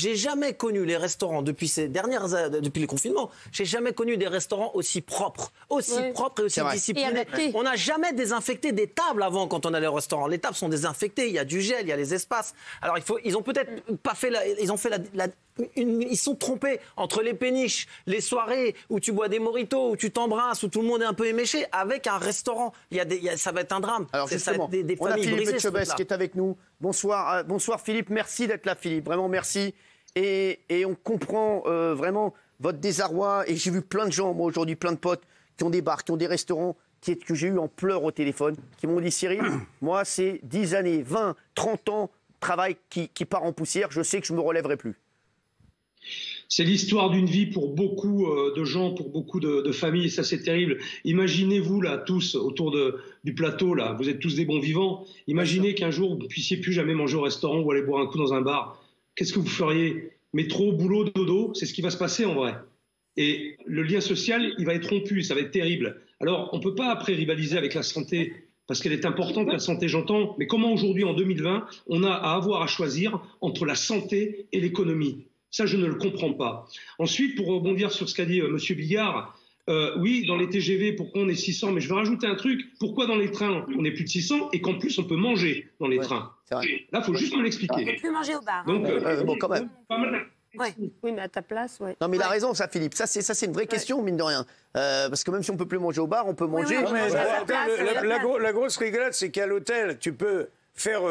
J'ai jamais connu les restaurants depuis depuis le confinement. J'ai jamais connu des restaurants aussi propres et aussi disciplinés. On n'a jamais désinfecté des tables avant quand on allait au restaurant. Les tables sont désinfectées, il y a du gel, il y a les espaces. Alors ils ont peut-être pas fait ils sont trompés entre les péniches, les soirées où tu bois des mojitos, où tu t'embrasses, où tout le monde est un peu éméché, avec un restaurant. Ça va être un drame. Alors justement, on a Philippe Etchebest qui est avec nous. Bonsoir, bonsoir Philippe. Merci d'être là, Philippe. Vraiment merci. Et on comprend vraiment votre désarroi. Et j'ai vu plein de gens, moi aujourd'hui, plein de potes qui ont des bars, qui ont des restaurants, que j'ai eu en pleurs au téléphone, qui m'ont dit Cyril, moi c'est 10 années, 20, 30 ans de travail qui part en poussière. Je sais que je ne me relèverai plus. C'est l'histoire d'une vie pour beaucoup de gens, pour beaucoup de familles, et ça c'est terrible. Imaginez-vous là tous autour du plateau, là, vous êtes tous des bons vivants. Imaginez qu'un jour vous ne puissiez plus jamais manger au restaurant ou aller boire un coup dans un bar. Qu'est-ce que vous feriez? Métro, boulot, dodo, c'est ce qui va se passer en vrai. Et le lien social, il va être rompu, ça va être terrible. Alors on ne peut pas après rivaliser avec la santé, parce qu'elle est importante, la santé j'entends, mais comment aujourd'hui en 2020, on a à avoir à choisir entre la santé et l'économie? Ça, je ne le comprends pas. Ensuite, pour rebondir sur ce qu'a dit M. Bigard, oui, dans les TGV, pourquoi on est 600? Mais je vais rajouter un truc. Pourquoi dans les trains, on est plus de 600 et qu'en plus, on peut manger dans les trains? Là, il faut juste me l'expliquer. On peut plus manger au bar. Donc, bon, quand même. Oui, mais à ta place, oui. Non, mais il a raison, ça, Philippe. Ça, c'est une vraie question, mine de rien. Parce que même si on ne peut plus manger au bar, on peut manger. La grosse rigolade, c'est qu'à l'hôtel, tu peux faire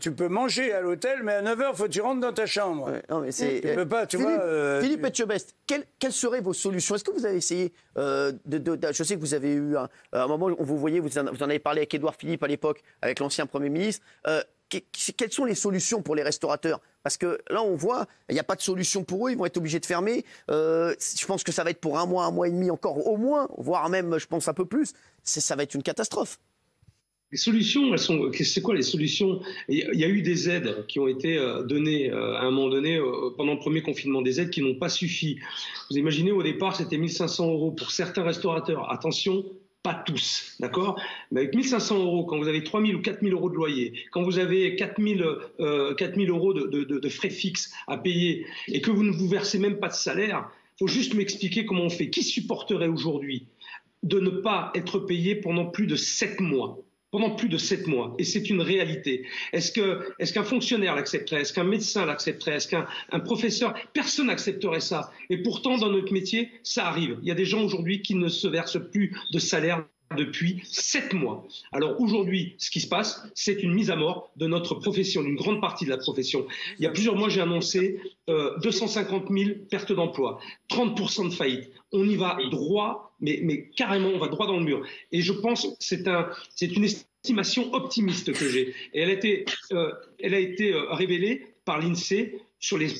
tu peux manger à l'hôtel, mais à 9h, faut que tu rentres dans ta chambre. Ouais, non, mais tu peux pas, Philippe Etchebest, quelles seraient vos solutions? Est-ce que vous avez essayé je sais que vous avez eu un moment où vous voyez, vous en avez parlé avec Édouard Philippe à l'époque, avec l'ancien Premier ministre. Quelles sont les solutions pour les restaurateurs? Parce que là, on voit, il n'y a pas de solution pour eux, ils vont être obligés de fermer. Je pense que ça va être pour un mois et demi encore au moins, voire même, je pense, un peu plus. Ça va être une catastrophe. Les solutions, c'est quoi les solutions? Il y a eu des aides qui ont été données à un moment donné pendant le premier confinement, des aides qui n'ont pas suffi. Vous imaginez, au départ, c'était 1 500 € pour certains restaurateurs. Attention, pas tous, d'accord? Mais avec 1 500 €, quand vous avez 3 000 ou 4 000 € de loyer, quand vous avez 4 000 € de frais fixes à payer et que vous ne vous versez même pas de salaire, il faut juste m'expliquer comment on fait. Qui supporterait aujourd'hui de ne pas être payé pendant plus de 7 mois? Pendant plus de 7 mois. Et c'est une réalité. Est-ce qu'un fonctionnaire l'accepterait? Est-ce qu'un médecin l'accepterait? Est-ce qu'un professeur? Personne n'accepterait ça. Et pourtant, dans notre métier, ça arrive. Il y a des gens aujourd'hui qui ne se versent plus de salaire depuis 7 mois. Alors aujourd'hui, ce qui se passe, c'est une mise à mort de notre profession, d'une grande partie de la profession. Il y a plusieurs mois, j'ai annoncé 250 000 pertes d'emploi, 30% de faillite. On y va droit, mais carrément, on va droit dans le mur. Et je pense que c'est une estimation optimiste que j'ai. Et elle a été révélée par l'INSEE.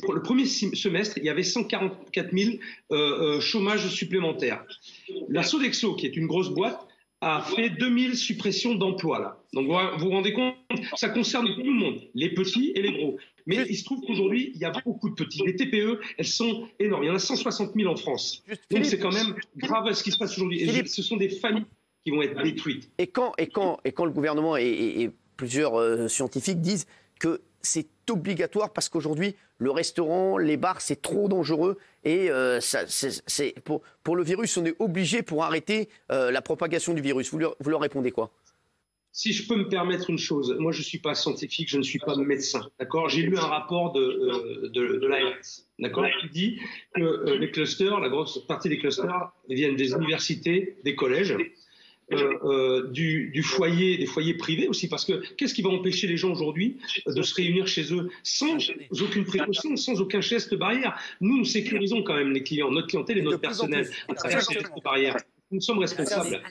Pour le premier semestre, il y avait 144 000 chômages supplémentaires. La Sodexo, qui est une grosse boîte, a fait 2000 suppressions d'emplois là. Donc vous vous rendez compte, ça concerne tout le monde, les petits et les gros. Mais il se trouve qu'aujourd'hui, il y a beaucoup de petits. Les TPE, elles sont énormes. Il y en a 160 000 en France. Donc c'est quand même grave ce qui se passe aujourd'hui. Et ce sont des familles qui vont être détruites. Et quand le gouvernement et plusieurs scientifiques disent que c'est obligatoire parce qu'aujourd'hui, le restaurant, les bars, c'est trop dangereux et pour le virus, on est obligé pour arrêter la propagation du virus. Vous leur répondez quoi? Si je peux me permettre une chose, moi je ne suis pas scientifique, je ne suis pas médecin, d'accord? J'ai lu un rapport de l'ARS, d'accord, qui dit que les clusters, la grosse partie des clusters viennent des universités, des collèges, des foyers privés aussi, parce que qu'est-ce qui va empêcher les gens aujourd'hui de se réunir chez eux sans aucune précaution, sans aucun geste barrière? Nous sécurisons quand même les clients, notre clientèle et notre personnel à travers ces gestes barrières. Nous sommes responsables.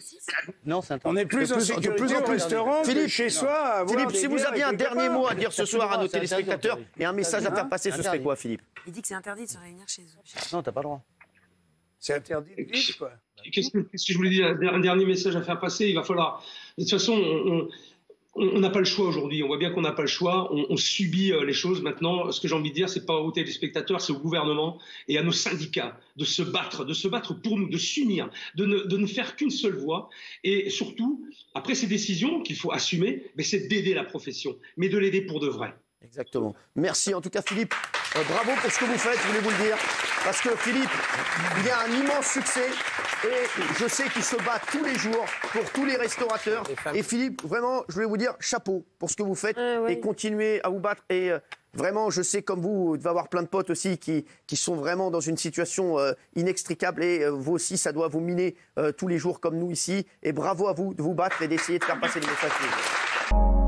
Non, on est plus en sécurité au restaurant que chez soi. Philippe, si vous aviez un dernier mot à dire ce soir à nos téléspectateurs et un message à faire passer, ce serait quoi, Philippe? Il dit que c'est interdit de se réunir chez eux. Non, t'as pas le droit. C'est interdit de vivre, quoi. Qu'est-ce que je voulais dire? Un dernier message à faire passer. Il va falloir. De toute façon, on n'a pas le choix aujourd'hui. On voit bien qu'on n'a pas le choix. On subit les choses maintenant. Ce que j'ai envie de dire, c'est pas aux téléspectateurs, c'est au gouvernement et à nos syndicats de se battre pour nous, de s'unir, de ne faire qu'une seule voix. Et surtout, après ces décisions qu'il faut assumer, c'est d'aider la profession, mais de l'aider pour de vrai. Exactement. Merci en tout cas Philippe. Bravo pour ce que vous faites, je voulais vous le dire. Parce que Philippe, il a un immense succès et je sais qu'il se bat tous les jours pour tous les restaurateurs. Et Philippe, vraiment, je voulais vous dire chapeau pour ce que vous faites et continuez à vous battre. Et vraiment, je sais comme vous devez avoir plein de potes aussi qui sont vraiment dans une situation inextricable. Et vous aussi, ça doit vous miner tous les jours comme nous ici. Et bravo à vous de vous battre et d'essayer de faire passer les messages.